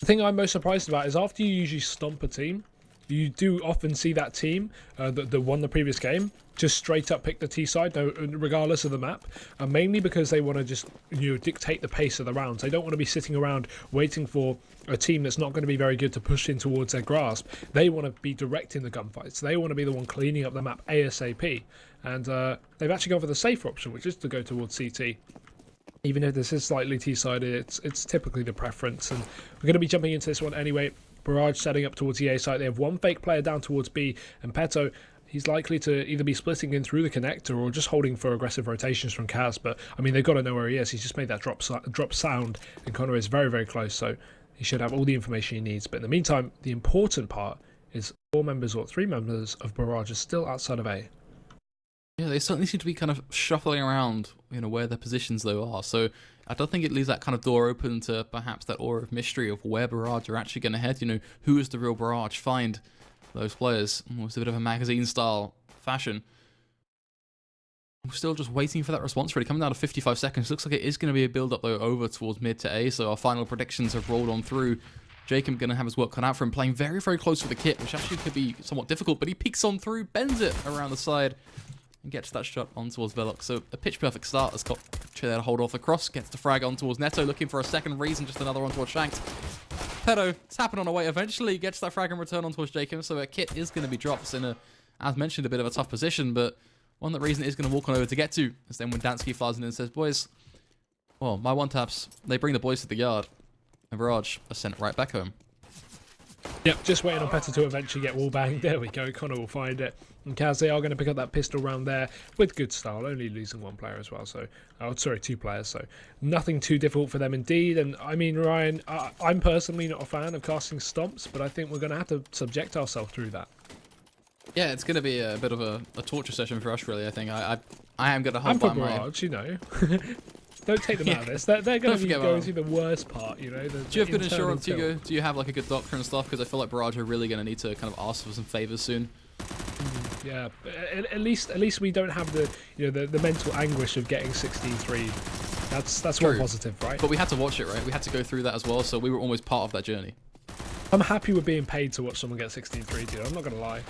thing I'm most surprised about is after you usually stomp a team, you do often see that team that won the previous game just straight up pick the T side, regardless of the map, mainly because they want to just dictate the pace of the rounds. They don't want to be sitting around waiting for a team that's not going to be very good to push in towards their grasp. They want to be directing the gunfights. They want to be the one cleaning up the map ASAP, and they've actually gone for the safer option, which is to go towards CT. Even if this is slightly T-sided, it's typically the preference, and we're going to be jumping into this one anyway. Barrage setting up towards the A site. They have one fake player down towards B, and Peto, he's likely to either be splitting in through the connector or just holding for aggressive rotations from CAZ. But I mean, they've got to know where he is. He's just made that drop sound, and Connor is very, very close, so he should have all the information he needs. But in the meantime, the important part is 3 members of Barrage are still outside of A. Yeah, they certainly seem to be kind of shuffling around, where their positions though are. So I don't think it leaves that kind of door open to perhaps that aura of mystery of where Barrage are actually going to head. Who is the real Barrage? Find those players. It's a bit of a magazine-style fashion. I'm still just waiting for that response really. Coming down to 55 seconds. Looks like it is going to be a build-up though over towards mid to A. So our final predictions have rolled on through. Jacob going to have his work cut out for him, playing very, very close with the kit, which actually could be somewhat difficult. But he peeks on through, bends it around the side, and gets that shot on towards Velox. So a pitch-perfect start has got there to hold off the cross. Gets the frag on towards Neto, looking for a second reason, just another one towards Shanks. Pedo, it's happened on a way. Eventually gets that frag and return on towards Jacob. So a kit is going to be dropped in as mentioned, a bit of a tough position, but one that Reason is going to walk on over to get to. As then when Dansky flies in and says, boys, well, my one-taps, they bring the boys to the yard. And Barrage are sent right back home. Yep, just waiting on Petter to eventually get wallbanged. There we go, Connor will find it. And CAZ, they are going to pick up that pistol round there with good style, only losing 1 player as well. So, sorry, 2 players. So nothing too difficult for them indeed. And I mean, Ryan, I'm personally not a fan of casting stomps, but I think we're going to have to subject ourselves through that. Yeah, it's going to be a bit of a torture session for us, really. I think I am going to hold by Barrage, Don't take them out of this. They're going to be going through the worst part, Do you have good insurance, Hugo? Do you have like a good doctor and stuff? Because I feel like Barrage are really going to need to kind of ask for some favors soon. Yeah, at least we don't have the the mental anguish of getting 16-3. That's one positive, right? But we had to watch it, right? We had to go through that as well, so we were almost part of that journey. I'm happy with being paid to watch someone get 16-3, dude. I'm not going to lie.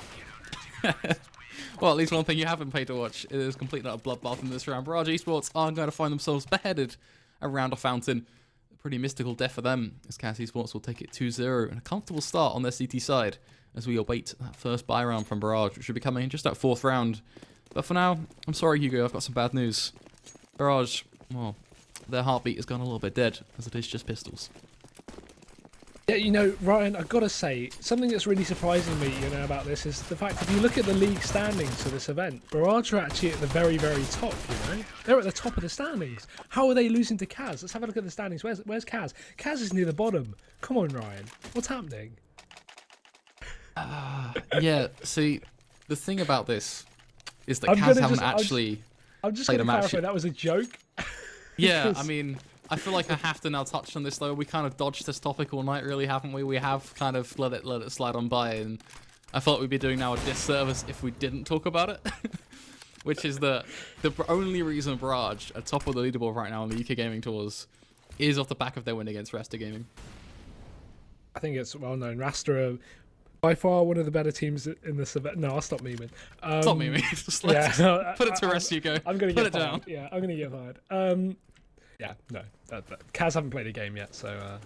Well, at least one thing you haven't paid to watch is complete not a bloodbath in this round. Barrage Esports are going to find themselves beheaded around a fountain. A pretty mystical death for them, as CAZ Esports will take it 2-0 and a comfortable start on their CT side as we await that first buy round from Barrage, which should be coming in just that 4th round. But for now, I'm sorry, Hugo, I've got some bad news. Barrage, well, their heartbeat has gone a little bit dead, as it is just pistols. Yeah, Ryan, I've got to say, something that's really surprising me, about this is the fact if you look at the league standings for this event, Barrage are actually at the very, very top, They're at the top of the standings. How are they losing to CAZ? Let's have a look at the standings. Where's CAZ? CAZ is near the bottom. Come on, Ryan. What's happening? Yeah, see, the thing about this is that CAZ haven't actually I'm just going to clarify, that was a joke. Yeah, I mean, I feel like I have to now touch on this though. We kind of dodged this topic all night, really, haven't we? We have kind of let it slide on by, and I thought we'd be doing now a disservice if we didn't talk about it. Which is the only reason Barrage are top of the leaderboard right now on the UK Gaming Tours is off the back of their win against Rasta Gaming. I think it's well known. Rasta are by far one of the better teams in this event. No, I'll stop memeing. Stop memeing. Just put it to rest, Hugo. I'm going to get fired. Down. Yeah, I'm going to get fired. Yeah, no. CAZ haven't played a game yet, so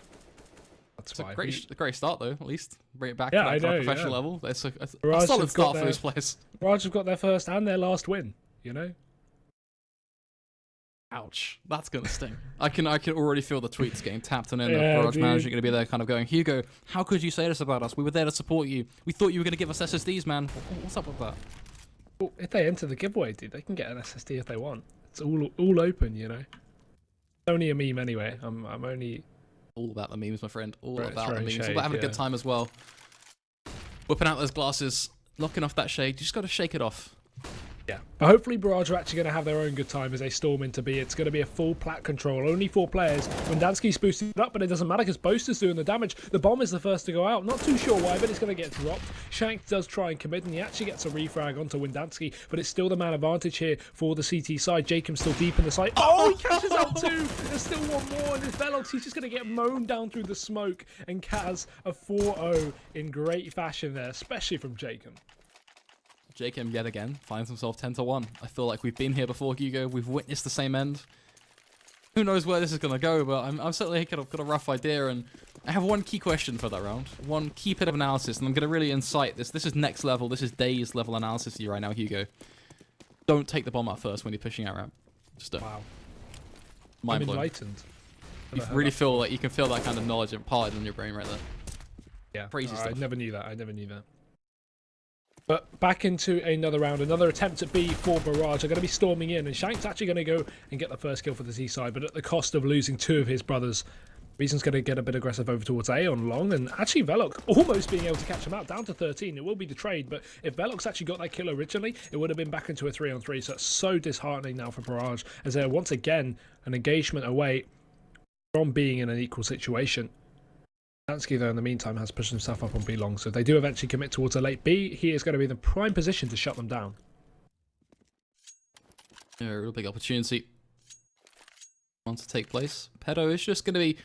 that's fine. A great start, though, at least. Bring it back to that kind of professional level. That's a Barrage solid start for those players. Barrage have got their first and their last win, Ouch. That's going to sting. I can already feel the tweets getting tapped and in. The Barrage manager going to be there kind of going, Hugo, how could you say this about us? We were there to support you. We thought you were going to give us SSDs, man. What's up with that? Well, if they enter the giveaway, dude, they can get an SSD if they want. It's all open, It's only a meme anyway. I'm only... All about the memes, my friend. All about the memes. All about having a good time as well. Whipping out those glasses, locking off that shade. You just got to shake it off. Yeah, but hopefully Barrage are actually going to have their own good time as they storm into B. It's going to be a full plat control, only 4 players. Wendansky's boosted it up, but it doesn't matter because Boaster's doing the damage. The bomb is the first to go out. Not too sure why, but it's going to get dropped. Shank does try and commit, and he actually gets a refrag onto Wendansky, but it's still the man advantage here for the CT side. Jacob's still deep in the site. Oh, he catches out 2. There's still one more, and his Velox, he's just going to get mown down through the smoke, and CAZ a 4-0 in great fashion there, especially from Jacob. Jacob yet again finds himself 10-1. I feel like we've been here before, Hugo. We've witnessed the same end. Who knows where this is going to go, but I'm certainly got a rough idea, and I have one key question for that round. One key bit of analysis, and I'm going to really incite this. This is next level. This is days level analysis to you right now, Hugo. Don't take the bomb out first when you're pushing out ramp. Just don't. Wow. Mind I'm blown. enlightened. You really feel like you can feel that kind of knowledge imparted in your brain right there. Yeah, crazy stuff. I never knew that. I never knew that. But back into another round, another attempt at B for Barrage. They're going to be storming in, and Shank's actually going to go and get the first kill for the T side, but at the cost of losing 2 of his brothers. Reason's going to get a bit aggressive over towards A on long, and actually Velox almost being able to catch him out, down to 13. It will be the trade, but if Velox actually got that kill originally, it would have been back into a 3-on-3, so it's so disheartening now for Barrage, as they're once again an engagement away from being in an equal situation. Wendansky, though, in the meantime, has pushed himself up on B long, so if they do eventually commit towards a late B, he is going to be in the prime position to shut them down. Yeah, a real big opportunity. Want to take place. Pedo is just going to be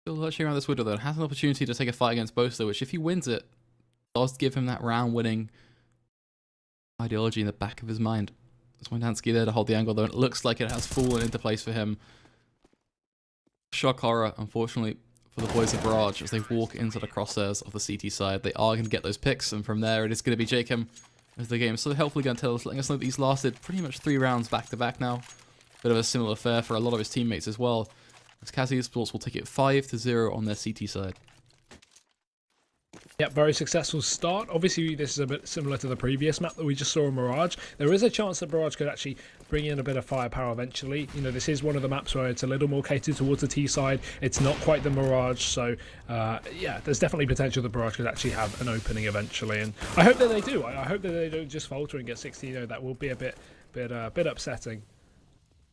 still lurching around this window, though, and has an opportunity to take a fight against Boaster, which, if he wins it, does give him that round-winning ideology in the back of his mind. There's Wendansky there to hold the angle, though, and it looks like it has fallen into place for him. Shock horror, unfortunately, for the boys of Barrage as they walk into the crosshairs of the CT side. They are going to get those picks, and from there it is going to be Jacob as the game. So helpfully going to tell us, letting us know that he's lasted pretty much 3 rounds back-to-back now. Bit of a similar affair for a lot of his teammates as well, as CAZ Esports will take it 5-0 on their CT side. Yep, very successful start. Obviously, this is a bit similar to the previous map that we just saw in Barrage. There is a chance that Barrage could actually bring in a bit of firepower eventually. You know, this is one of the maps where it's a little more catered towards the T side. It's not quite the Mirage, so yeah, there's definitely potential that Barrage could actually have an opening eventually. And I hope that they do. I hope that they don't just falter and get 16-0. That will be a bit upsetting.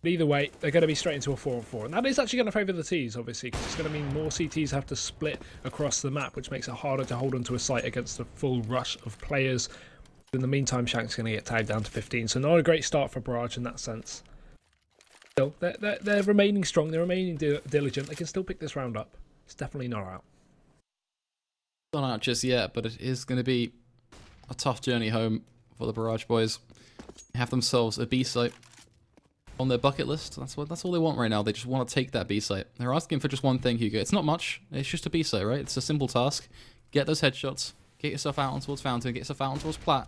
But either way, they're going to be straight into a 4-on-4. And that is actually going to favour the Ts, obviously, because it's going to mean more CTs have to split across the map, which makes it harder to hold onto a site against a full rush of players. In the meantime, Shank's going to get tagged down to 15. So not a great start for Barrage in that sense. Still, they're remaining strong. They're remaining diligent. They can still pick this round up. It's definitely not out. Not out just yet, but it is going to be a tough journey home for the Barrage boys. They have themselves a B site on their bucket list. That's all they want right now. They just want to take that B site. They're asking for just one thing, Hugo. It's not much. It's just a B site, right? It's a simple task. Get those headshots. Get yourself out on towards Fountain. Get yourself out on towards Plat.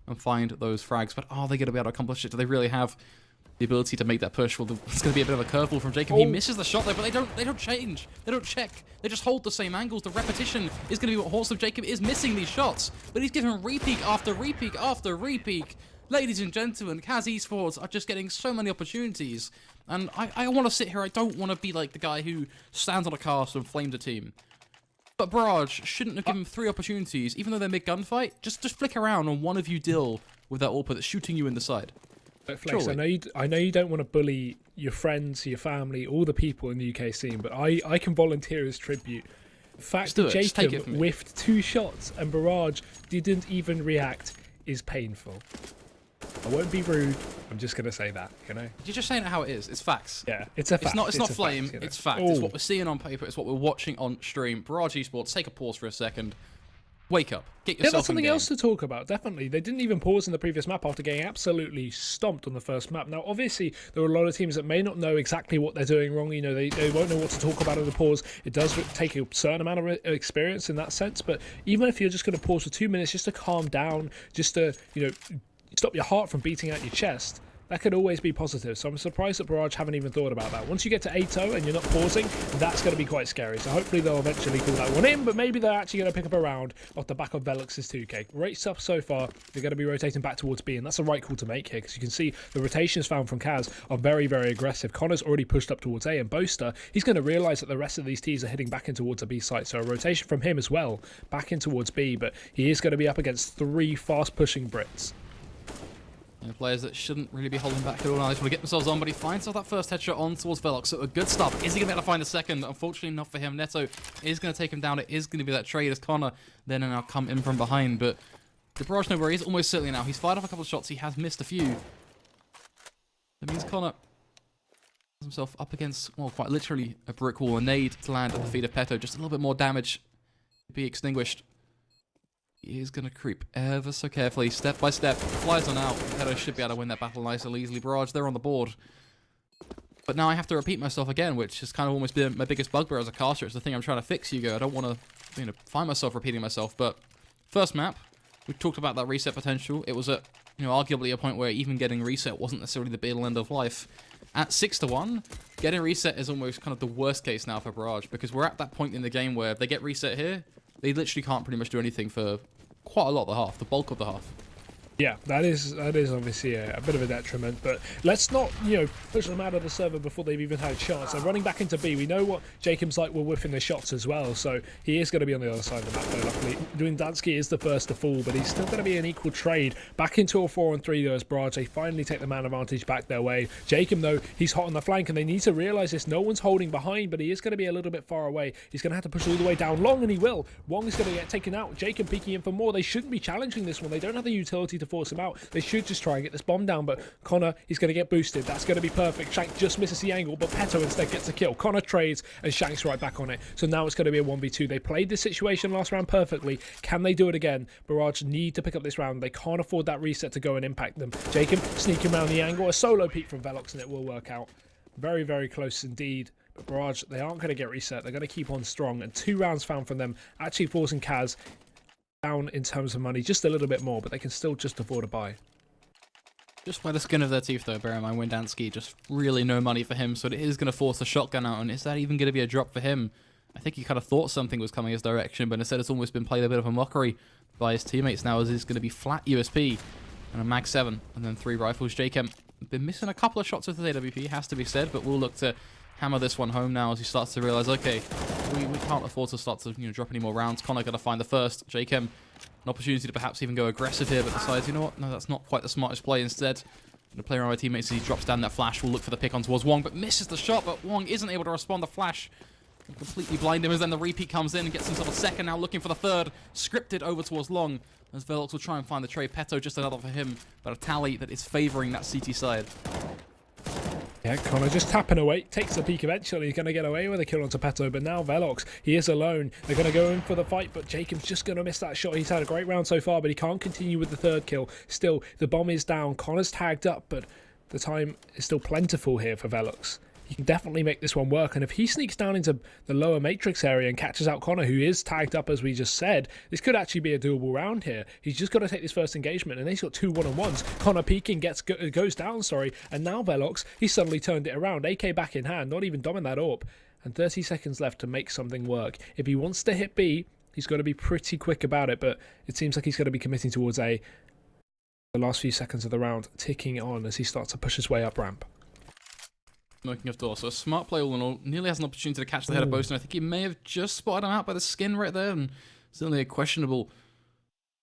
And find those frags. But are they going to be able to accomplish it? Do they really have the ability to make that push? Well, it's going to be a bit of a curveball from Jacob. He misses the shot there, but they don't change. They don't check. They just hold the same angles. The repetition is going to be what haunts them. Jacob is missing these shots, but he's given repeat after repeat after repeat. Ladies and gentlemen, CAZ Esports are just getting so many opportunities. And I want to sit here. I don't want to be like the guy who stands on a cast and flames a team. But Barrage shouldn't have given 3 opportunities, even though they're mid-gunfight. Just flick around and one of you deal with that AWP that's shooting you in the side. Flex, I know you don't want to bully your friends, your family, all the people in the UK scene, but I can volunteer as tribute. The fact that Jacob whiffed 2 shots and Barrage didn't even react is painful. I won't be rude. I'm just going to say that, you know? You're just saying it how it is. It's facts. Yeah, it's a fact. It's not flame. Fact, you know? It's fact. It's what we're seeing on paper. It's what we're watching on stream. Barrage Esports, take a pause for a second. Wake up. Get yourself that's something else to talk about, definitely. They didn't even pause in the previous map after getting absolutely stomped on the first map. Now, obviously, there are a lot of teams that may not know exactly what they're doing wrong. You know, they won't know what to talk about in the pause. It does take a certain amount of experience in that sense, but even if you're just going to pause for 2 minutes just to calm down, just to, you know, stop your heart from beating out your chest, that could always be positive. So I'm surprised that Barrage haven't even thought about that. Once you get to 8-0 and you're not pausing, that's going to be quite scary. So hopefully they'll eventually call that one in, but maybe they're actually going to pick up a round off the back of Velox's 2k. Great stuff so far. They're going to be rotating back towards B, and that's the right call to make here, because you can see the rotations found from CAZ are very, very aggressive. Connor's already pushed up towards A, and Boaster, he's going to realise that the rest of these Ts are heading back in towards a B site. So a rotation from him as well, back in towards B, but he is going to be up against 3 fast-pushing Brits. You know, players that shouldn't really be holding back at all now. They just want to get themselves on, but he finds out that first headshot on towards Velox. So a good start. Is he going to be able to find a second? Unfortunately, not for him. Neto is going to take him down. It is going to be that trade as Connor then and now come in from behind. But the Barrage know where he is almost certainly now. He's fired off a couple of shots. He has missed a few. That means Connor has himself up against, well, quite literally a brick wall. A nade to land at the feet of Peto. Just a little bit more damage to be extinguished. He is going to creep ever so carefully, step by step. Flies on out. Peto should be able to win that battle nice and easily. Barrage, they're on the board. But now I have to repeat myself again, which has kind of almost been my biggest bugbear as a caster. It's the thing I'm trying to fix, Hugo. I don't want to, find myself repeating myself. But first map, we talked about that reset potential. It was at, arguably a point where even getting reset wasn't necessarily the be-all end of life. At 6-1, getting reset is almost kind of the worst case now for Barrage, because we're at that point in the game where if they get reset here, they literally can't pretty much do anything for quite a lot of the half, the bulk of the half. Yeah, that is obviously a bit of a detriment, but let's not, push them out of the server before they've even had a chance. They're running back into B. We know what Jacob's like will whiffing the shots as well, so he is going to be on the other side of the map, though, luckily. Duindansky is the first to fall, but he's still going to be an equal trade. Back into a 4-on-3 though as Barrage. They finally take the man advantage back their way. Jacob, though, he's hot on the flank, and they need to realise this. No one's holding behind, but he is going to be a little bit far away. He's going to have to push all the way down long, and he will. Wong is going to get taken out. Jacob peeking in for more. They shouldn't be challenging this one. They don't have the utility to force him out. They should just try and get this bomb down, but Connor, he's going to get boosted. That's going to be perfect. Shank just misses the angle, but Peto instead gets a kill. Connor trades, and Shank's right back on it. So now it's going to be a 1v2. They played this situation last round perfectly. Can they do it again? Barrage need to pick up this round. They can't afford that reset to go and impact them. Jacob sneaking around the angle. A solo peek from Velox, and it will work out. Very, very close indeed. But Barrage, they aren't going to get reset. They're going to keep on strong, and 2 rounds found from them, actually forcing CAZ down in terms of money just a little bit more, but they can still just afford a buy. Just by the skin of their teeth, though, bear in mind, Windansky, just really no money for him, so it is going to force a shotgun out, and is that even going to be a drop for him? I think he kind of thought something was coming his direction, but instead it's almost been played a bit of a mockery by his teammates now, as he's going to be flat USP, and a Mag 7, and then 3 rifles. Jakem been missing a couple of shots with his AWP, has to be said, but we'll look to hammer this one home now as he starts to realise, okay, we can't afford to start to drop any more rounds. Connor got to find the first. Jakem, an opportunity to perhaps even go aggressive here, but decides, you know what, no, that's not quite the smartest play. Instead, the player on my teammates, as he drops down that flash, will look for the pick on towards Wong, but misses the shot, but Wong isn't able to respond. The flash can completely blind him, as then the repeat comes in and gets himself a second, now looking for the third, scripted over towards Long, as Velox will try and find the trade. Peto just another for him, but a tally that is favouring that CT side. Yeah, Connor just tapping away, takes a peek eventually. He's going to get away with a kill onto Peto, but now Velox, he is alone. They're going to go in for the fight, but Jacob's just going to miss that shot. He's had a great round so far, but he can't continue with the third kill. Still, the bomb is down. Connor's tagged up, but the time is still plentiful here for Velox. He can definitely make this one work, and if he sneaks down into the lower matrix area and catches out Connor, who is tagged up as we just said, this could actually be a doable round here. He's just got to take this first engagement, and he's got 2 one-on-ones. Connor peeking, goes down, and now Velox, he's suddenly turned it around. AK back in hand, not even doming that AWP, and 30 seconds left to make something work. If he wants to hit B, he's got to be pretty quick about it, but it seems like he's going to be committing towards A. The last few seconds of the round ticking on as he starts to push his way up ramp. Smoking off door, so a smart play all in all. Nearly has an opportunity to catch the head of Boaston. I think he may have just spotted him out by the skin right there, and certainly a questionable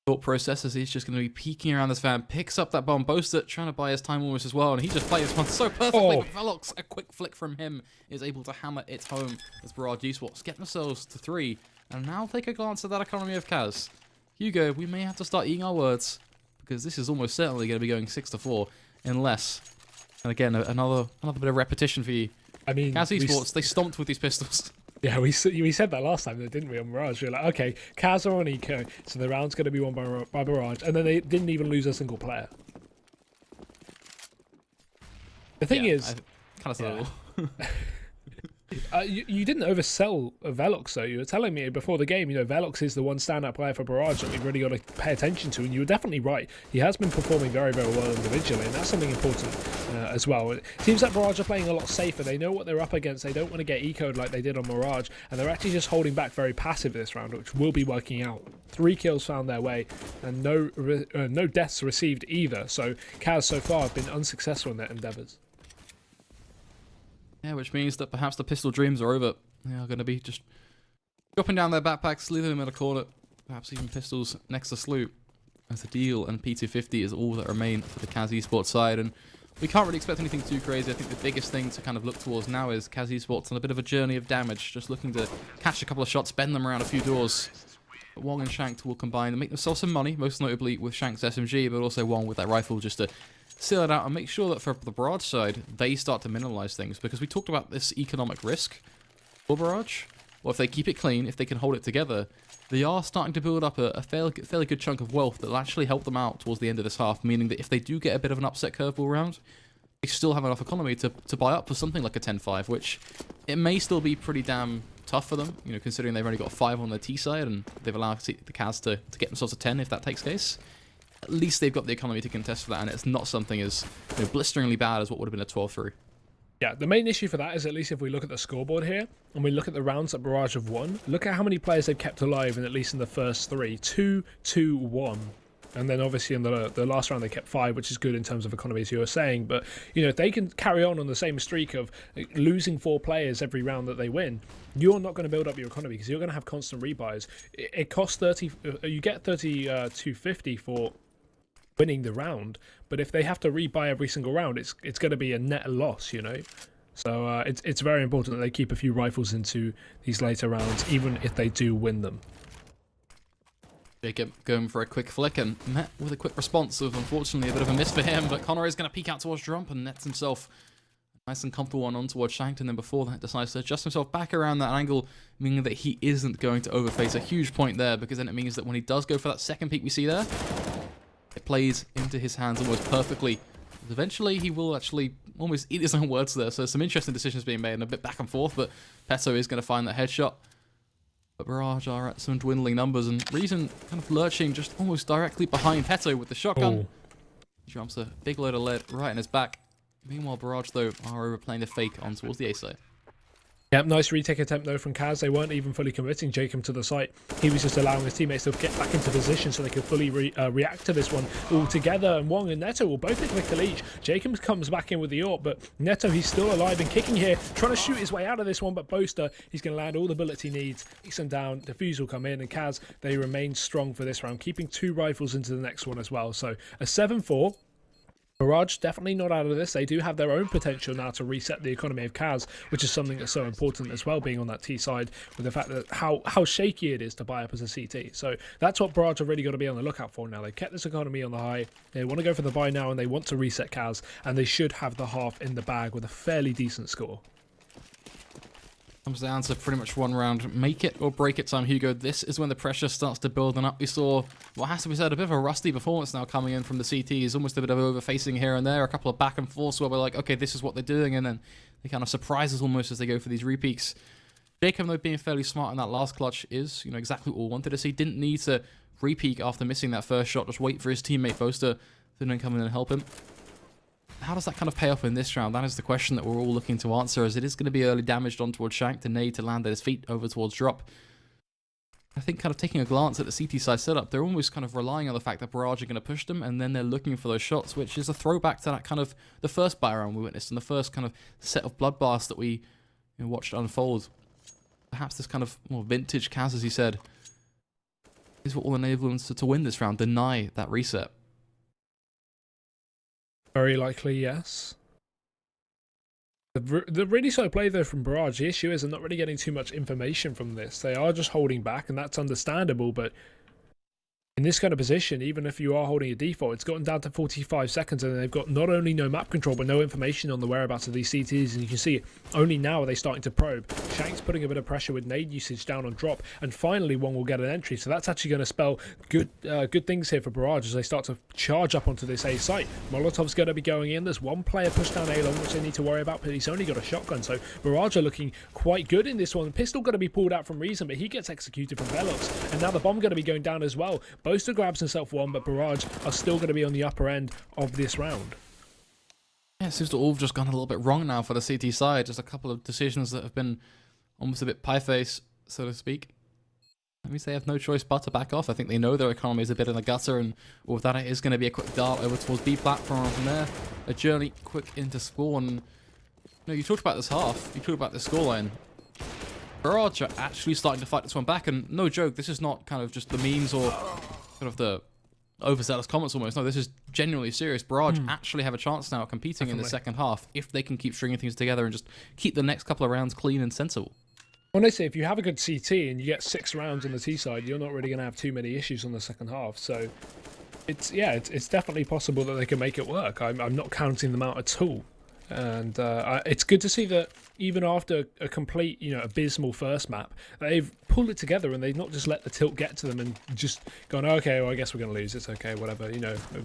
thought process as he's just going to be peeking around this van. Picks up that bomb. Boaster trying to buy his time almost as well, and he just plays this one so perfectly. But Velox, a quick flick from him, is able to hammer it home as Barrage G-Swarts get themselves to 3. And now take a glance at that economy of CAZ. Hugo, we may have to start eating our words, because this is almost certainly going to be going 6-4, unless... And again, another bit of repetition for you. I mean, CAZ Esports, they stomped with these pistols. Yeah, we said that last time, didn't we, on Barrage? We were like, okay, CAZ are on Eco, so the round's going to be won by Barrage, and then they didn't even lose a single player. The thing is... kind of subtle. You didn't oversell Velox, though. You were telling me before the game, Velox is the one standout player for Barrage that we've really got to pay attention to, and you were definitely right. He has been performing very, very well individually, and that's something important as well. It seems like Barrage are playing a lot safer. They know what they're up against. They don't want to get ecoed like they did on Mirage, and they're actually just holding back very passive this round, which will be working out. 3 kills found their way, and no deaths received either, so CAZ so far have been unsuccessful in their endeavours. Yeah, which means that perhaps the pistol dreams are over. They are going to be just dropping down their backpacks, leaving them in a corner. Perhaps even pistols next to Sloop. as a deal, and P250 is all that remain for the CAZ Esports side. And we can't really expect anything too crazy. I think the biggest thing to kind of look towards now is CAZ Esports on a bit of a journey of damage, just looking to catch a couple of shots, bend them around a few doors. But Wong and Shanked will combine and make themselves some money, most notably with Shankt's SMG, but also Wong with that rifle just to seal it out and make sure that for the Barrage side, they start to minimize things. Because we talked about this economic risk for Barrage. Well, if they keep it clean, if they can hold it together, they are starting to build up a fairly good chunk of wealth that will actually help them out towards the end of this half, meaning that if they do get a bit of an upset curveball round, they still have enough economy to buy up for something like a 10-5, which it may still be pretty damn tough for them, you know, considering they've only got 5 on their T side and they've allowed the CAZ to get themselves a 10 if that takes case. At least they've got the economy to contest for that, and it's not something as blisteringly bad as what would have been a 12-3. Yeah, the main issue for that is, at least if we look at the scoreboard here, and we look at the rounds that Barrage have won, look at how many players they've kept alive in at least in the first 3. 2, 2, 1. And then obviously in the last round they kept 5, which is good in terms of economy, as you were saying. But, you know, if they can carry on the same streak of losing 4 players every round that they win, you're not going to build up your economy because you're going to have constant rebuys. It costs 30, you get 250 for winning the round, but if they have to rebuy every single round, it's going to be a net loss, you know. So it's very important that they keep a few rifles into these later rounds, even if they do win them. Jacob going for a quick flick and met with a quick response of, unfortunately, a bit of a miss for him, but Connor is going to peek out towards Jump and nets himself a nice and comfortable one on towards Shanked, and then before that decides to adjust himself back around that angle, meaning that he isn't going to overface a huge point there, because then it means that when he does go for that second peek we see there, it plays into his hands almost perfectly. Eventually, he will actually almost eat his own words there, so some interesting decisions being made and a bit back and forth, but Peto is going to find that headshot. But Barrage are at some dwindling numbers, and Reason kind of lurching just almost directly behind Peto with the shotgun. Oh. Jumps a big load of lead right in his back. Meanwhile, Barrage, though, are overplaying the fake on towards the A side. Yep, nice retake attempt though from CAZ. They weren't even fully committing Jacob to the site. He was just allowing his teammates to get back into position so they could fully react to this one all together. And Wong and Neto will both hit quick each. Jacob comes back in with the AWP, but Neto, he's still alive and kicking here, trying to shoot his way out of this one. But Boaster, he's going to land all the bullets he needs. Takes him down. Defuse will come in, and CAZ, they remain strong for this round, keeping 2 rifles into the next one as well. So a 7-4. Barrage definitely not out of this. They do have their own potential now to reset the economy of CAZ, which is something that's so important as well, being on that T side, with the fact that how shaky it is to buy up as a CT. So that's what Barrage have really got to be on the lookout for now. They've kept this economy on the high. They want to go for the buy now, and they want to reset CAZ, and they should have the half in the bag with a fairly decent score. Comes down to pretty much one round. Make it or break it time, Hugo. This is when the pressure starts to build up. We saw what has to be said, a bit of a rusty performance now coming in from the CTs. Almost a bit of overfacing here and there. A couple of back and forths where we're like, okay, this is what they're doing. And then they kind of surprise us almost as they go for these repeaks. Jacob, though, being fairly smart in that last clutch is, you know, exactly what we wanted to see. Didn't need to repeak after missing that first shot. Just wait for his teammate Boaster to then come in and help him. How does that kind of pay off in this round? That is the question that we're all looking to answer, as it is going to be early damaged on towards Shank, to Nade to land at his feet over towards Drop. I think kind of taking a glance at the CT side setup, they're almost kind of relying on the fact that Barrage are going to push them, and then they're looking for those shots, which is a throwback to that kind of the first buy round we witnessed and the first kind of set of bloodbaths that we watched unfold. Perhaps this kind of more vintage CAZ, as he said, is what will enable them to win this round, deny that reset. Very likely, yes. The really slow play though from Barrage. The issue is they're not really getting too much information from this. They are just holding back, and that's understandable, but in this kind of position, even if you are holding a default, it's gotten down to 45 seconds, and they've got not only no map control, but no information on the whereabouts of these CTs, and you can see only now are they starting to probe. Shank's putting a bit of pressure with nade usage down on Drop, and finally Wong will get an entry, so that's actually going to spell good things here for Barrage as they start to charge up onto this A site. Molotov's going to be going in. There's one player pushed down A long, which they need to worry about, but he's only got a shotgun, so Barrage are looking quite good in this one. Pistol going to be pulled out from Reason, but he gets executed from Velox, and now the bomb going to be going down as well. Boaster grabs himself one, but Barrage are still going to be on the upper end of this round. Yeah, it seems to all have just gone a little bit wrong now for the CT side. Just a couple of decisions that have been almost a bit pie-face, so to speak. That means they have no choice but to back off. I think they know their economy is a bit in the gutter, and with that it is going to be a quick dart over towards B platform, and from there a journey quick into spawn. No, you talked about this half, you talked about the scoreline. Barrage are actually starting to fight this one back, and no joke, this is not kind of just the memes or sort of the overzealous comments almost. No, this is genuinely serious. Barrage actually have a chance now at competing in the second half if they can keep stringing things together and just keep the next couple of rounds clean and sensible. Honestly, if you have a good CT and you get 6 rounds on the T side, you're not really going to have too many issues on the second half. So it's definitely possible that they can make it work. I'm not counting them out at all. And it's good to see that even after a complete, abysmal first map, they've pulled it together and they've not just let the tilt get to them and just gone, okay, well, I guess we're going to lose. It's okay, whatever,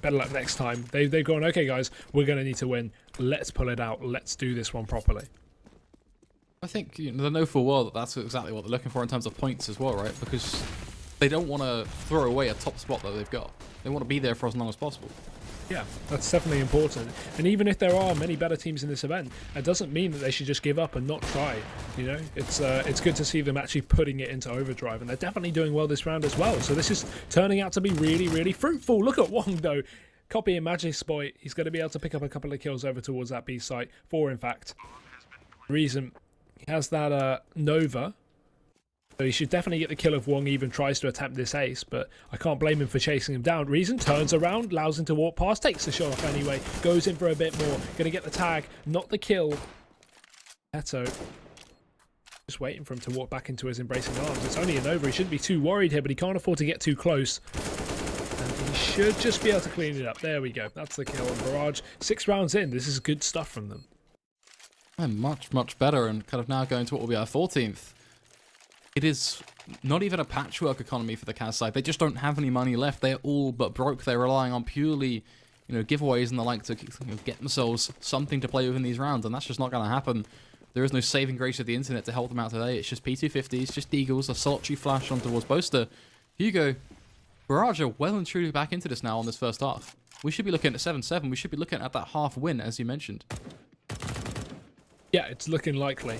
better luck next time. They've gone, okay, guys, we're going to need to win. Let's pull it out. Let's do this one properly. I think they know full well that that's exactly what they're looking for in terms of points as well, right? Because they don't want to throw away a top spot that they've got. They want to be there for as long as possible. Yeah, that's definitely important. And even if there are many better teams in this event, that doesn't mean that they should just give up and not try. It's good to see them actually putting it into overdrive, and they're definitely doing well this round as well. So this is turning out to be really, really fruitful. Look at Wong though, copying Magic Exploit. He's going to be able to pick up a couple of kills over towards that B site. 4 in fact. Reason he has that Nova. So he should definitely get the kill if Wong even tries to attempt this ace, but I can't blame him for chasing him down. Reason turns around, allows him to walk past, takes the shot off anyway, goes in for a bit more, going to get the tag, not the kill. Neto just waiting for him to walk back into his embracing arms. It's only an over, he shouldn't be too worried here, but he can't afford to get too close. And he should just be able to clean it up. There we go, that's the kill on Barrage. 6 rounds in, this is good stuff from them. And much, much better, and kind of now going to what will be our 14th. It is not even a patchwork economy for the CAZ side. They just don't have any money left. They're all but broke. They're relying on purely, giveaways and the like to get themselves something to play with in these rounds, and that's just not going to happen. There is no saving grace of the internet to help them out today. It's just P250s, just Eagles, a solitary flash on towards Boaster. Hugo, Barrage are well and truly back into this now on this first half. We should be looking at 7-7. We should be looking at that half win, as you mentioned. Yeah, it's looking likely.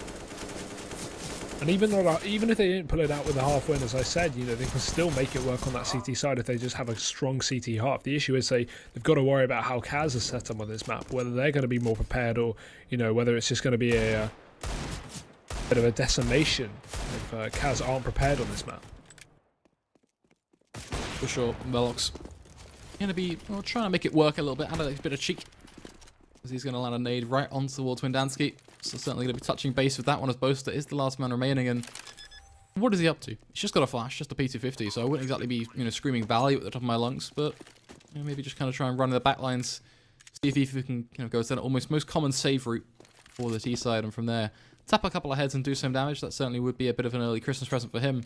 And even if they didn't pull it out with a half win, as I said, they can still make it work on that CT side if they just have a strong CT half. The issue is they've got to worry about how CAZ is set up on this map, whether they're going to be more prepared or, whether it's just going to be a bit of a decimation if CAZ aren't prepared on this map. For sure, Velox going to be trying to make it work a little bit, add a bit of cheek. As he's going to land a nade right on towards Windansky. So certainly going to be touching base with that one as Boaster is the last man remaining. And what is he up to? He's just got a flash, just a P250. So I wouldn't exactly be screaming value at the top of my lungs. But maybe just kind of try and run in the back lines. See if he can go to that almost most common save route for the T side. And from there, tap a couple of heads and do some damage. That certainly would be a bit of an early Christmas present for him.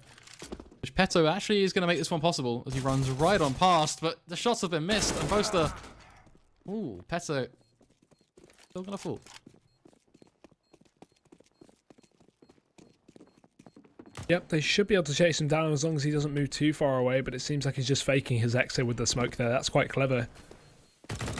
Which Peto actually is going to make this one possible as he runs right on past. But the shots have been missed. And Boaster... Ooh, Peto... Still gonna fall. Yep, they should be able to chase him down as long as he doesn't move too far away, but it seems like he's just faking his exit with the smoke there. That's quite clever.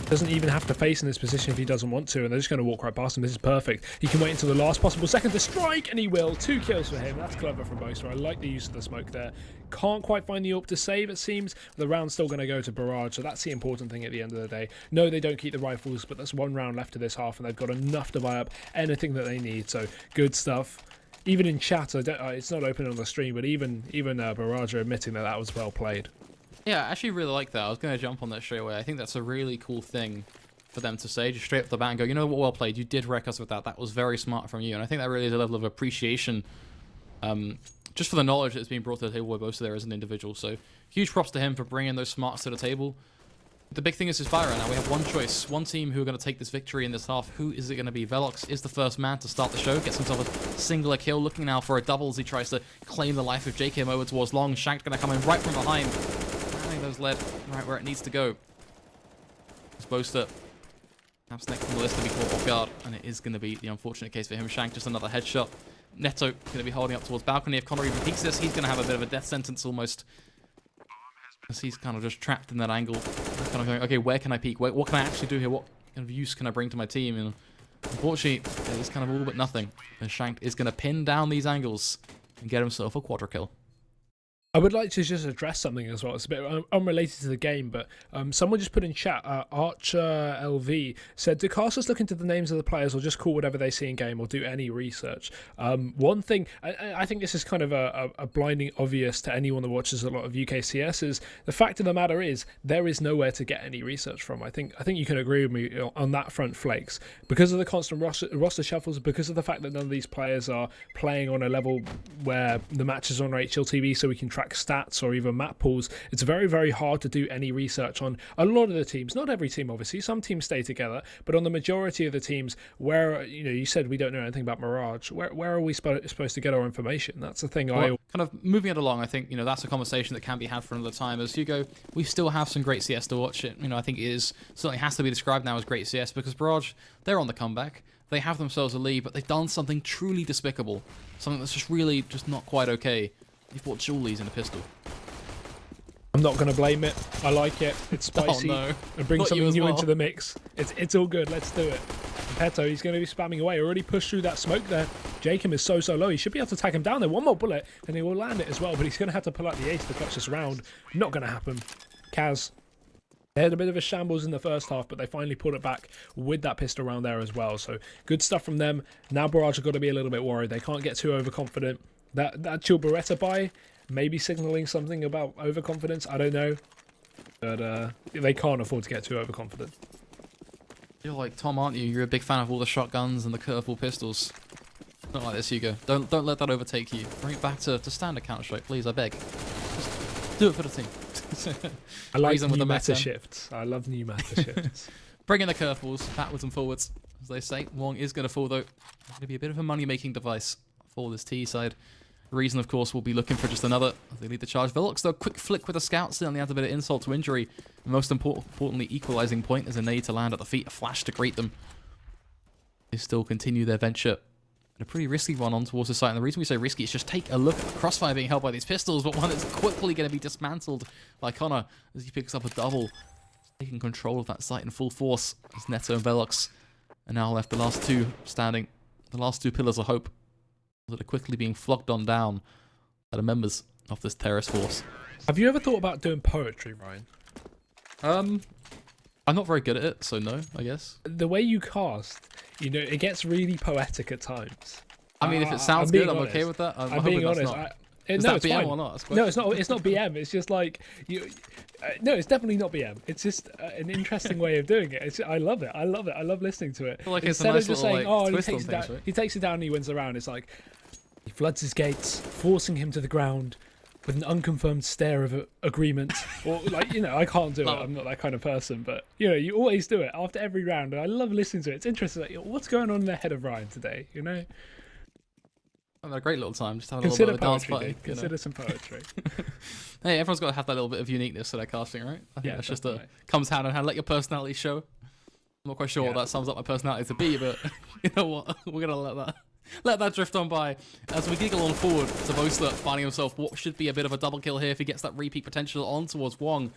Doesn't even have to face in this position if he doesn't want to, and they're just going to walk right past him. This is perfect. He can wait until the last possible second to strike, and he will. 2 kills for him. That's clever from Boaster. I like the use of the smoke there. Can't quite find the AWP to save, it seems. The round's still going to go to Barrage, so that's the important thing at the end of the day. No, they don't keep the rifles, but there's 1 round left to this half, and they've got enough to buy up anything that they need, so good stuff. Even in chat, it's not open on the stream, but even Barrage are admitting that that was well played. Yeah, I actually really like that. I was going to jump on that straight away. I think that's a really cool thing for them to say, just straight up the bat and go, you know what, well played. You did wreck us with that. That was very smart from you. And I think that really is a level of appreciation just for the knowledge that's being brought to the table by Boaster there as an individual. So huge props to him for bringing those smarts to the table. The big thing is his fire right now. We have one choice, one team who are going to take this victory in this half. Who is it going to be? Velox is the first man to start the show. Gets himself a singular kill. Looking now for a double as he tries to claim the life of JKM over towards Long. Shank's going to come in right from behind. Having those led right where it needs to go. It's Boaster. Perhaps next on the list to be caught off guard. And it is going to be the unfortunate case for him. Shank just another headshot. Neto going to be holding up towards balcony. If Connor even peeks this, he's going to have a bit of a death sentence almost. As he's kind of just trapped in that angle. Kind of going, okay, where can I peek? What can I actually do here? What kind of use can I bring to my team? And unfortunately, it's kind of all but nothing. And Shank is going to pin down these angles and get himself a quadra kill. I would like to just address something as well. It's a bit unrelated to the game, but someone just put in chat, Archer LV said, do casters look into the names of the players or just call whatever they see in game or do any research? One thing, I think this is kind of a blinding obvious to anyone that watches a lot of UKCS, is the fact of the matter is there is nowhere to get any research from. I think you can agree with me on that front, Flakes. Because of the constant roster shuffles, because of the fact that none of these players are playing on a level where the matches are on HLTV so we can track stats or even map pools, it's very, very hard to do any research on a lot of the teams. Not every team, obviously. Some teams stay together, but on the majority of the teams where, you said we don't know anything about Barrage, where are we supposed to get our information? That's the thing. Well, kind of moving it along, I think, that's a conversation that can be had for another time. As Hugo, we still have some great CS to watch. It, I think it is certainly has to be described now as great CS because Barrage, they're on the comeback. They have themselves a lead, but they've done something truly despicable. Something that's just not quite okay. They've bought Julies in a pistol. I'm not going to blame it. I like it. It's spicy. Oh, no. And bring something new into the mix. It's all good. Let's do it. Peto, he's going to be spamming away. Already pushed through that smoke there. Jacob is so low. He should be able to tag him down there. One more bullet and he will land it as well. But he's going to have to pull out the ace to clutch this round. Not going to happen. CAZ. They had a bit of a shambles in the first half, but they finally pulled it back with that pistol round there as well. So good stuff from them. Now Barrage have got to be a little bit worried. They can't get too overconfident. That Chill Beretta buy, maybe signalling something about overconfidence. I don't know. But they can't afford to get too overconfident. You're like Tom, aren't you? You're a big fan of all the shotguns and the curveball pistols. Not like this, Hugo. Don't let that overtake you. Bring it back to standard Counter-Strike, please, I beg. Just do it for the team. I like new meta shifts. I love new meta shifts. Bring in the curveballs, backwards and forwards, as they say. Wong is going to fall, though. It's going to be a bit of a money-making device for this T side. Reason, of course, will be looking for just another as they lead the charge. Velox, though, quick flick with a scout, certainly adds a bit of insult to injury. And most importantly, equalizing point as a nade to land at the feet, a flash to greet them. They still continue their venture. And a pretty risky one on towards the site. And the reason we say risky is just take a look at the crossfire being held by these pistols, but one that's quickly going to be dismantled by Connor as he picks up a double. Taking control of that site in full force as Neto and Velox are now left the last two standing. The last two pillars of hope that are quickly being flogged on down by the members of this terrorist force. Have you ever thought about doing poetry, Ryan? I'm not very good at it, so no, I guess. The way you cast, it gets really poetic at times. I mean, if it sounds good, I'm okay with that. I'm being honest. Is no, that it's BM fine. or not? No, it's not. It's not BM. It's just like no, it's definitely not BM. It's just an interesting way of doing it. I love it. I love it. I love listening to it. I feel like Instead it's a nice of just little, saying, like, "Oh, twist he takes it down and he wins the round," it's like he floods his gates, forcing him to the ground with an unconfirmed stare of agreement. Or I can't do it. I'm not that kind of person. But you always do it after every round, and I love listening to it. It's interesting. Like, what's going on in the head of Ryan today? I've had a great little time just having a little bit of a dance party. Consider some poetry. Hey, everyone's got to have that little bit of uniqueness to their casting, right? I think that's definitely. just comes hand in hand. Let your personality show. I'm not quite sure what that sums up my personality to be, but you know what? We're gonna let that drift on by as we giggle on forward to Boaster finding himself what should be a bit of a double kill here if he gets that repeat potential on towards Wong.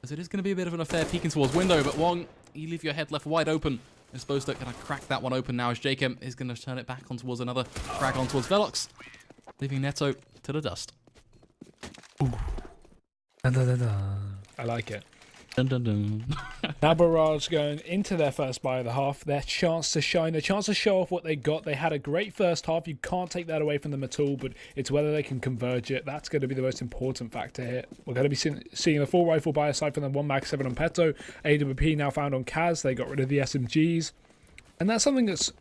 As it is going to be a bit of an affair peeking towards window, but Wong, you leave your head left wide open. Is Boaster going to crack that one open now as Jacob is going to turn it back on towards another crack on towards Velox, leaving Neto to the dust. Ooh. Dun, dun, dun, dun. I like it. Dun, dun, dun. Now Barrage going into their first buy of the half, their chance to shine, their chance to show off what they got. They had a great first half. You can't take that away from them at all, but it's whether they can converge it. That's going to be the most important factor here. We're going to be seeing a full rifle buy aside from the 1mag7 on Peto. AWP now found on CAZ. They got rid of the SMGs. And that's something that's,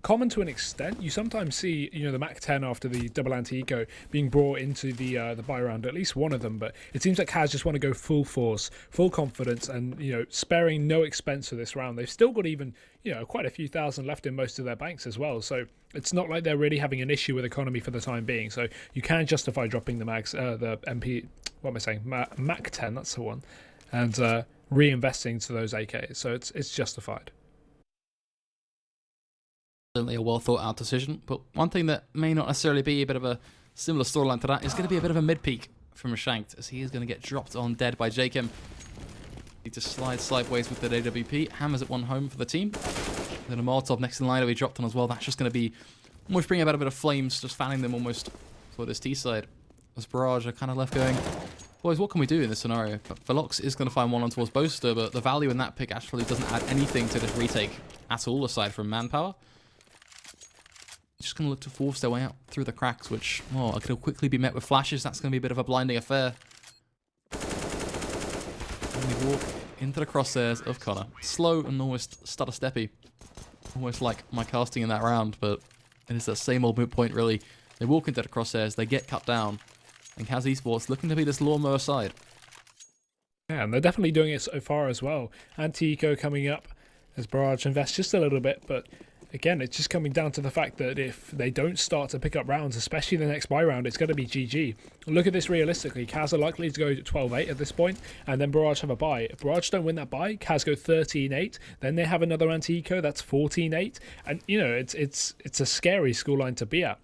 common to an extent. You sometimes see, the Mac 10 after the double anti-eco being brought into the buy round, at least one of them. But it seems like CAZ just want to go full force, full confidence, and sparing no expense for this round. They've still got even quite a few thousand left in most of their banks as well. So it's not like they're really having an issue with economy for the time being. So you can justify dropping the mags, the MP. What am I saying? Mac 10. That's the one, and reinvesting to those AKs. So it's justified. Certainly a well thought out decision, but one thing that may not necessarily be a bit of a similar storyline to that is going to be a bit of a mid peak from Shanked, as he is going to get dropped on dead by Jacob. He just slides sideways with the AWP, hammers it one home for the team. Then a Molotov next in line will be dropped on as well. That's just going to be almost bringing about a bit of flames, just fanning them almost for this T side. as Barrage are kind of left going, boys, what can we do in this scenario? But Velox is going to find one on towards Boaster, but the value in that pick actually doesn't add anything to this retake at all, aside from manpower. Just going to look to force their way out through the cracks, which, well, could quickly be met with flashes. That's going to be a bit of a blinding affair. And we walk into the crosshairs of Connor. Slow and almost stutter-steppy. Almost like my casting in that round, but it is that same old moot point, really. They walk into the crosshairs, they get cut down, and CAZ Esports looking to be this lawnmower side. Yeah, and they're definitely doing it so far as well. Anti-eco coming up as Barrage invests just a little bit, but again, it's just coming down to the fact that if they don't start to pick up rounds, especially the next buy round, it's going to be GG. Look at this realistically. CAZ are likely to go 12-8 at this point, and then Barrage have a buy. If Barrage don't win that buy, CAZ go 13-8, then they have another anti-eco, that's 14-8, and you know, it's a scary scoreline to be at.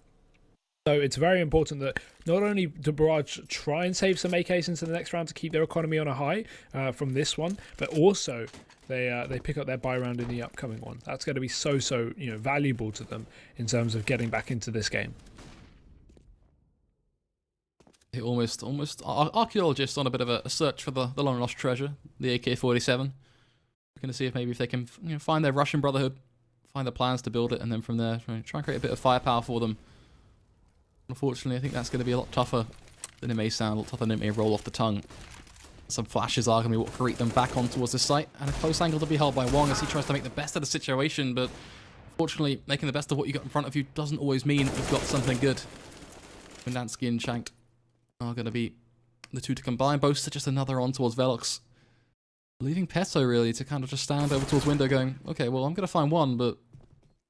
So it's very important that not only do Barrage try and save some AKs into the next round to keep their economy on a high from this one, but also they pick up their buy round in the upcoming one. That's going to be so valuable to them in terms of getting back into this game. Almost archaeologists on a bit of a search for the long lost treasure, the AK-47. We're going to see if they can find their Russian Brotherhood, find the plans to build it, and then from there try and create a bit of firepower for them. Unfortunately, I think that's going to be a lot tougher than it may sound, a lot tougher than it may roll off the tongue. Some flashes are going to be what create them back on towards the site, and a close angle to be held by Wong as he tries to make the best of the situation, but unfortunately, making the best of what you got in front of you doesn't always mean you've got something good. Windansky and Shanked are going to be the two to combine. Boaster just another on towards Velox. Leaving Peto really to kind of just stand over towards window going, okay, well, I'm going to find one, but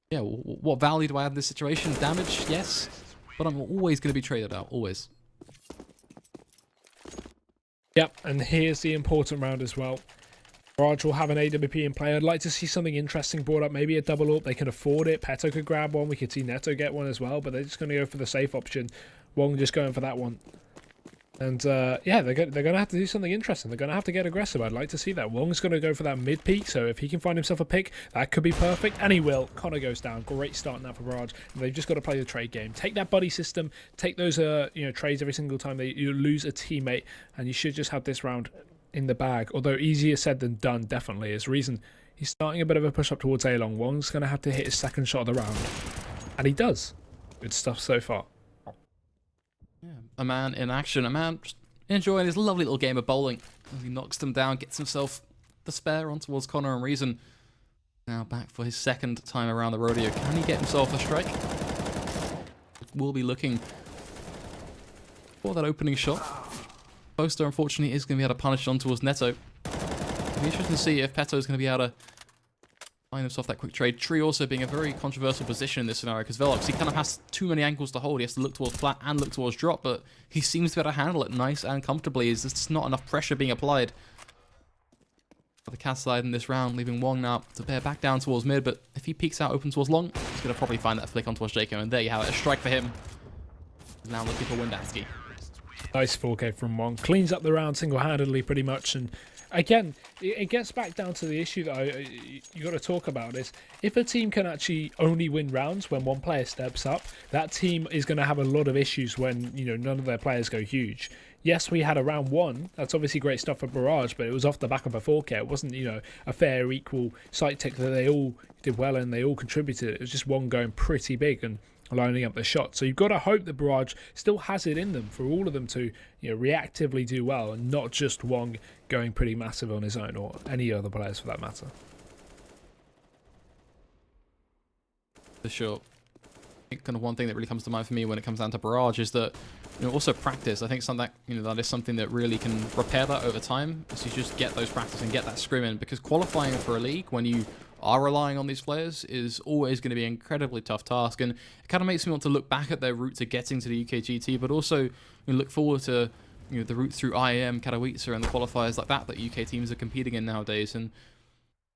yeah, what value do I have in this situation? Damage? Yes. But I'm always going to be traded out, always. Yep, and here's the important round as well. Barrage will have an AWP in play. I'd like to see something interesting brought up, maybe a double up. They can afford it. Peto could grab one. We could see Neto get one as well, but they're just going to go for the safe option. Wong just going for that one. And yeah, they're going to have to do something interesting. They're going to have to get aggressive. I'd like to see that. Wong's going to go for that mid peak, so if he can find himself a pick, that could be perfect. And he will. Connor goes down. Great start now for Barrage. And they've just got to play the trade game. Take that buddy system. Take those trades every single time you lose a teammate, and you should just have this round in the bag. Although easier said than done, definitely. Is reason he's starting a bit of a push up towards A-Long. Wong's going to have to hit his second shot of the round, and he does. Good stuff so far. Yeah, a man in action. A man just enjoying his lovely little game of bowling. He knocks them down, gets himself the spare on towards Connor and Reason. Now back for his second time around the rodeo. Can he get himself a strike? We'll be looking for that opening shot. Boaster, unfortunately, is going to be able to punish on towards Neto. It'll be interesting to see if Peto is going to be able to find himself that quick trade. Tree also being a very controversial position in this scenario because Velox, he kind of has too many angles to hold. He has to look towards flat and look towards drop, but he seems to be able to handle it nice and comfortably. There's just not enough pressure being applied. For the CAZ side in this round, leaving Wong now to bear back down towards mid, but if he peeks out open towards long, he's going to probably find that flick on towards Jacob, and there you have it, a strike for him. He's now looking for Windansky. Nice 4K from Wong. Cleans up the round single-handedly pretty much, and again, it gets back down to the issue that you got to talk about is if a team can actually only win rounds when one player steps up, that team is going to have a lot of issues when none of their players go huge. Yes, we had a round one. That's obviously great stuff for Barrage, but it was off the back of a 4K. It wasn't a fair, equal site tick that they all did well and they all contributed. It was just one going pretty big and lining up the shot. So you've got to hope that Barrage still has it in them for all of them to reactively do well and not just Wong going pretty massive on his own or any other players for that matter. For sure. I think kind of one thing that really comes to mind for me when it comes down to Barrage is that also practice. I think something that that is something that really can repair that over time. Is you just get those practice and get that scrim in, because qualifying for a league when you are relying on these players is always going to be an incredibly tough task, and it kind of makes me want to look back at their route to getting to the UKGT, but also look forward to the route through IAM, Katowice, and the qualifiers like that UK teams are competing in nowadays. And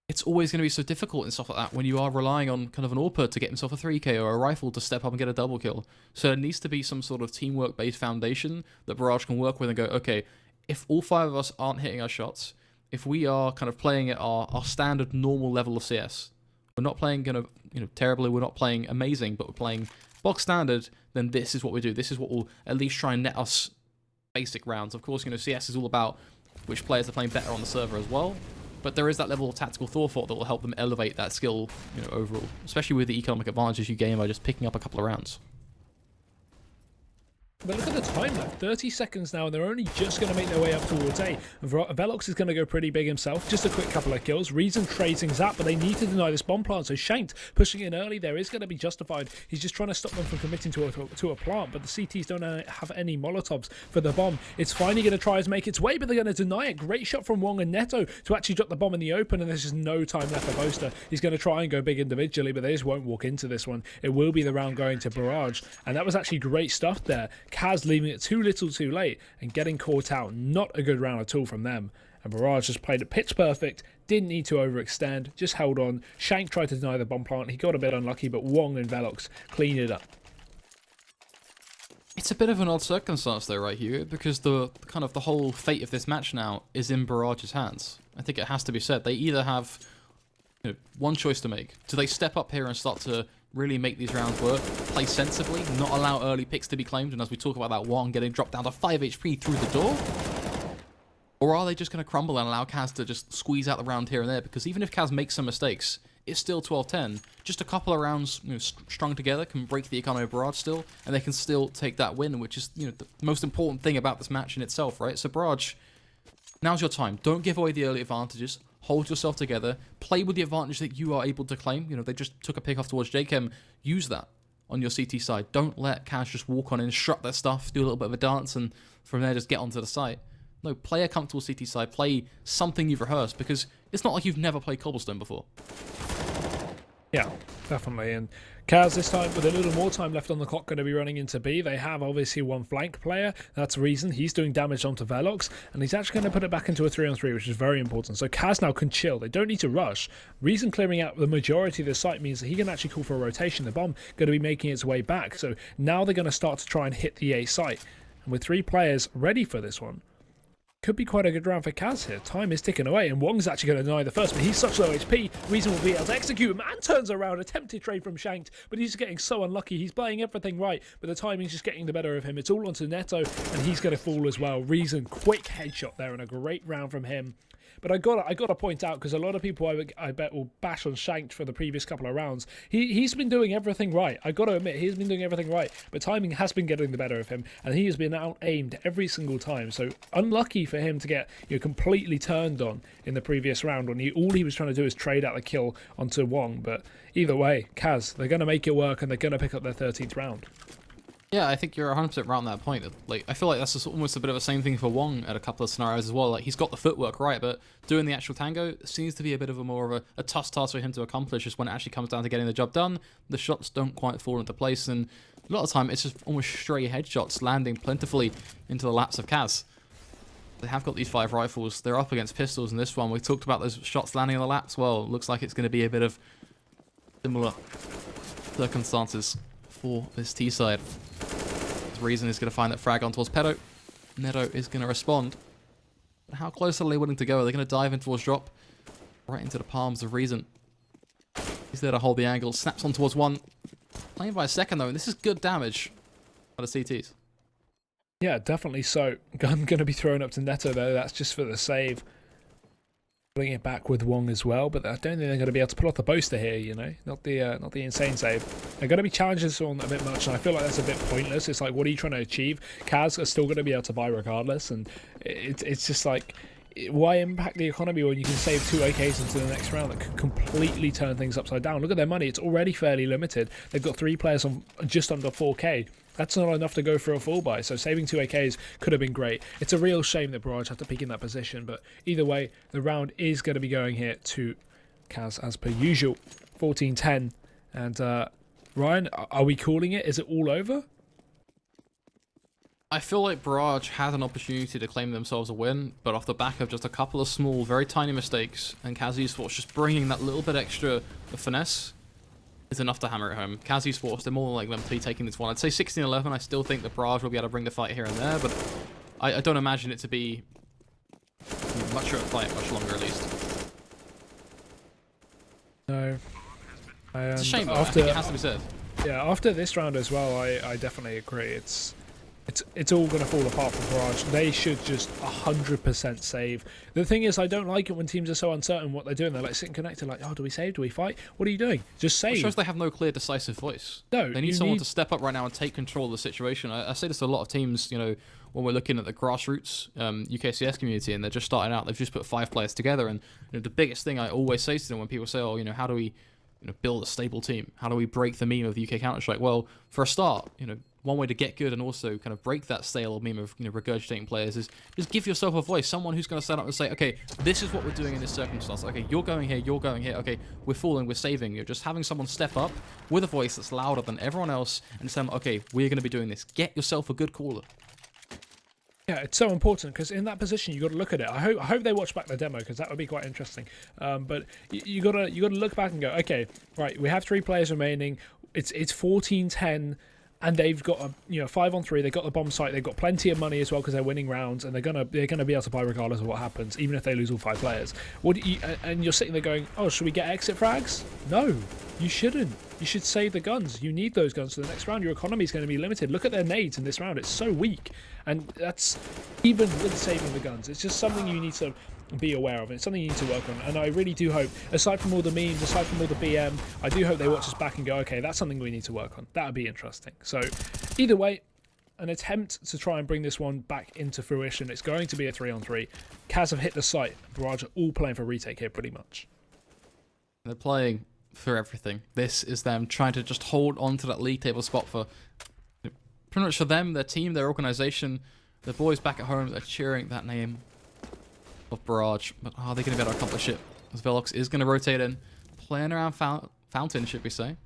it's always going to be so difficult and stuff like that when you are relying on kind of an AWPer to get himself a 3K or a rifle to step up and get a double kill. So there needs to be some sort of teamwork-based foundation that Barrage can work with and go, okay, if all 5 of us aren't hitting our shots, if we are kind of playing at our standard normal level of CS, we're not playing terribly, we're not playing amazing, but we're playing box standard, then this is what we do. This is what will at least try and net us basic rounds. Of course, CS is all about which players are playing better on the server as well. But there is that level of tactical forethought that will help them elevate that skill, overall. Especially with the economic advantages you gain by just picking up a couple of rounds. But look at the time left, 30 seconds now, and they're only just going to make their way up towards A. Velox is going to go pretty big himself, just a quick couple of kills. Reason trades things out, but they need to deny this bomb plant, so Shanked pushing in early there is going to be justified. He's just trying to stop them from committing to a plant, but the CTs don't have any Molotovs for the bomb. It's finally going to try to make its way, but they're going to deny it. Great shot from Wong and Neto to actually drop the bomb in the open, and there's just no time left for Boaster. He's going to try and go big individually, but they just won't walk into this one. It will be the round going to Barrage, and that was actually great stuff there. CAZ leaving it too little too late and getting caught out. Not a good round at all from them. And Barrage just played it pitch perfect, didn't need to overextend, just held on. Shank tried to deny the bomb plant, he got a bit unlucky, but Wong and Velox cleaned it up. It's a bit of an odd circumstance though, right, Hugo, because the whole fate of this match now is in Barrage's hands. I think it has to be said. They either have one choice to make. Do they step up here and start to really make these rounds work, play sensibly, not allow early picks to be claimed, and as we talk about that Wong getting dropped down to 5 HP through the door? Or are they just going to crumble and allow CAZ to just squeeze out the round here and there? Because even if CAZ makes some mistakes, it's still 12-10. Just a couple of rounds strung together can break the economy of Barrage still, and they can still take that win, which is the most important thing about this match in itself, right? So Barrage, now's your time. Don't give away the early advantages. Hold yourself together. Play with the advantage that you are able to claim. They just took a pick off towards JChem. Use that on your CT side. Don't let CAZ just walk on in, strut their stuff, do a little bit of a dance, and from there just get onto the site. No, play a comfortable CT side. Play something you've rehearsed, because it's not like you've never played Cobblestone before. Yeah, definitely. And CAZ this time, with a little more time left on the clock, going to be running into B. They have obviously one flank player. That's Reason. He's doing damage onto Velox, and he's actually going to put it back into a 3-on-3, which is very important. So CAZ now can chill. They don't need to rush. Reason clearing out the majority of the site means that he can actually call for a rotation. The bomb going to be making its way back. So now they're going to start to try and hit the A site. And with 3 players ready for this one, could be quite a good round for CAZ here. Time is ticking away, and Wong's actually going to deny the first, but he's such low HP. Reason will be able to execute him, and turns around, attempted trade from Shanked, but he's getting so unlucky. He's playing everything right, but the timing's just getting the better of him. It's all onto Neto, and he's going to fall as well. Reason, quick headshot there, and a great round from him. But I got to point out, because a lot of people I bet will bash on Shanked for the previous couple of rounds. He's been doing everything right. I got to admit, he's been doing everything right. But timing has been getting the better of him, and he has been out-aimed every single time. So unlucky for him to get completely turned on in the previous round when all he was trying to do is trade out the kill onto Wong. But either way, CAZ, they're going to make it work, and they're going to pick up their 13th round. Yeah, I think you're 100% right on that point. I feel like that's just almost a bit of the same thing for Wong at a couple of scenarios as well. Like, he's got the footwork right, but doing the actual tango seems to be a bit of a tough task for him to accomplish. Just when it actually comes down to getting the job done, the shots don't quite fall into place, and a lot of the time it's just almost stray headshots landing plentifully into the laps of CAZ. They have got these 5 rifles. They're up against pistols in this one. We talked about those shots landing in the laps. Well, it looks like it's going to be a bit of similar circumstances for this T side. Reason is going to find that frag on towards Pedo. Neto is going to respond. But how close are they willing to go? Are they going to dive in towards drop? Right into the palms of Reason. He's there to hold the angle. Snaps on towards 1. Playing by a second though, and this is good damage by the CTs. Yeah, definitely so. Gun going to be thrown up to Neto though. That's just for the save. Putting it back with Wong as well, but I don't think they're going to be able to pull off the Boaster here, not the insane save. They're going to be challenging this one a bit much, and I feel like that's a bit pointless. It's like, what are you trying to achieve? CAZ are still going to be able to buy regardless, and it's just like, why impact the economy when you can save 2 AKs into the next round that could completely turn things upside down? Look at their money, it's already fairly limited. They've got 3 players on just under 4k. That's not enough to go for a full buy, so saving 2 AKs could have been great. It's a real shame that Barrage had to peak in that position, but either way, the round is going to be going here to CAZ as per usual. 14-10, and Ryan, are we calling it? Is it all over? I feel like Barrage had an opportunity to claim themselves a win, but off the back of just a couple of small, very tiny mistakes, and CAZ Esports just bringing that little bit extra of finesse, is enough to hammer it home. CAZ Esports, they're more likely to be taking this one. I'd say 16-11. I still think the Barrage will be able to bring the fight here and there, but I don't imagine it to be much of a fight, much longer at least. No. It's a shame, though. I think it has to be said. Yeah, after this round as well, I definitely agree. It's all going to fall apart for Barrage. They should just 100% save. The thing is, I don't like it when teams are so uncertain what they're doing. They're like sitting connected, like, oh, do we save? Do we fight? What are you doing? Just save. It shows they have no clear, decisive voice. No, they need someone to step up right now and take control of the situation. I say this to a lot of teams, you know, when we're looking at the grassroots UKCS community, and they're just starting out. They've just put 5 players together, and you know, the biggest thing I always say to them when people say, oh, you know, how do we, you know, build a stable team? How do we break the meme of the UK Counter-Strike? Well, for a start, you know, one way to get good and also kind of break that stale meme of, you know, regurgitating players is just give yourself a voice. Someone who's going to stand up and say, okay, this is what we're doing in this circumstance. Okay, you're going here, you're going here. Okay, we're falling, we're saving. You're just having someone step up with a voice that's louder than everyone else and say, okay, we're going to be doing this. Get yourself a good caller. Yeah, it's so important because in that position you got to look at it. I hope they watch back the demo because that would be quite interesting. But you got to look back and go, okay, right, we have 3 players remaining. It's 14-10. And they've got a 5-on-3. They've got the bomb site. They've got plenty of money as well because they're winning rounds, and they're gonna be able to buy regardless of what happens, even if they lose all 5 players. And you're sitting there going, oh, should we get exit frags? No, you shouldn't. You should save the guns. You need those guns for the next round. Your economy is going to be limited. Look at their nades in this round. It's so weak, and that's even with saving the guns. It's just something you need to be aware of. It's something you need to work on, and I really do hope, aside from all the memes, aside from all the BM, I do hope they watch us back and go, okay, that's something we need to work on. That would be interesting. So either way, an attempt to try and bring this one back into fruition. It's going to be a 3-on-3. CAZ have hit the site. Barrage are all playing for retake here pretty much. They're playing for everything. This is them trying to just hold on to that league table spot for pretty much for them, their team, their organization. The boys back at home, they're cheering that name of Barrage, but are they going to be able to accomplish it? As Velox is going to rotate in, playing around Fountain, should we say.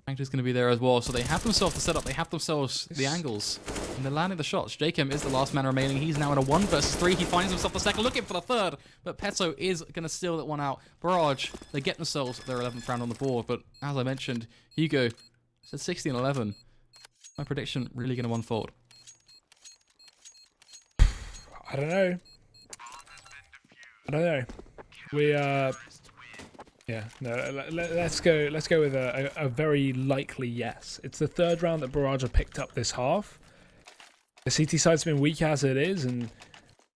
Frank is going to be there as well, so they have themselves the setup, they have themselves the angles, and they're landing the shots. Jacob is the last man remaining. He's now in a 1 versus 3. He finds himself the second, looking for the third, but Petto is going to steal that one out. Barrage, they get themselves their 11th round on the board, but as I mentioned, Hugo said 16-11. My prediction really going to unfold. I don't know. Let's go with a very likely yes. It's the 3rd round that Barrage have picked up this half. The CT side's been weak as it is, and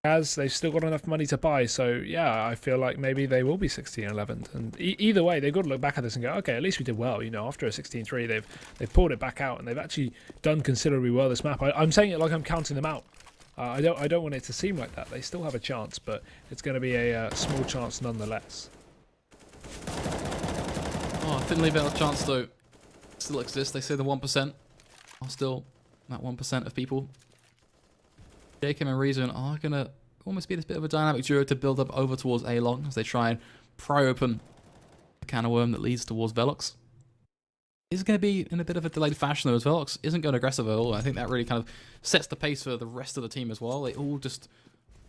as they've still got enough money to buy, so yeah, I feel like maybe they will be 16-11. And either way, they've got to look back at this and go, okay, at least we did well. You know, after a 16-3, they've pulled it back out, and they've actually done considerably well this map. I'm saying it like I'm counting them out. I don't want it to seem like that. They still have a chance, but it's going to be a small chance nonetheless. Oh, thinly veiled chance though still exists. They say the 1% are still that 1% of people. Jacob and Reason are going to almost be this bit of a dynamic duo to build up over towards A-Long as they try and pry open the can of worm that leads towards Velox. Is going to be in a bit of a delayed fashion though, as Velox isn't going aggressive at all. I think that really kind of sets the pace for the rest of the team as well. They all just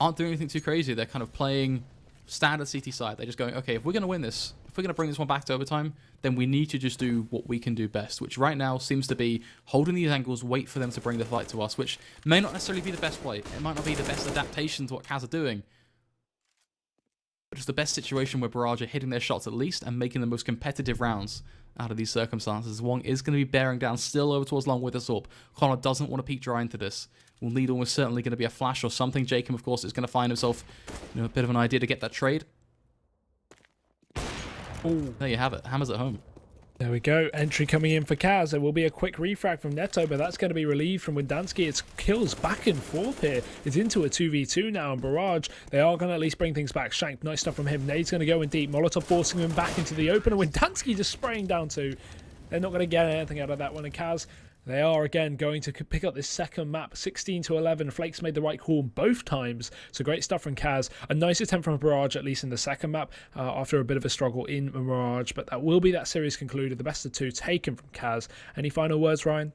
aren't doing anything too crazy. They're kind of playing standard CT side. They're just going, okay, if we're going to win this, if we're going to bring this one back to overtime, then we need to just do what we can do best, which right now seems to be holding these angles, wait for them to bring the fight to us, which may not necessarily be the best play. It might not be the best adaptation to what CAZ are doing. But it's the best situation where Barrage are hitting their shots at least and making the most competitive rounds out of these circumstances. Wong is going to be bearing down still over towards Long with Orb. Connor doesn't want to peek dry into this. Will need almost certainly going to be a flash or something. Jacob, of course, is going to find himself, you know, a bit of an idea to get that trade. Ooh. There you have it. Hammers at home. There we go. Entry coming in for CAZ. There will be a quick refrag from Neto, but that's going to be relieved from Windansky. It's kills back and forth here. It's into a 2v2 now, and Barrage, they are going to at least bring things back. Shank, nice stuff from him. Nade's going to go in deep. Molotov forcing him back into the open, and Windansky just spraying down too. They're not going to get anything out of that one. And CAZ, they are again going to pick up this second map, 16-11. Flakes made the right call both times. So great stuff from CAZ. A nice attempt from Barrage, at least in the second map, after a bit of a struggle in Barrage. But that will be that series concluded. The best of 2 taken from CAZ. Any final words, Ryan?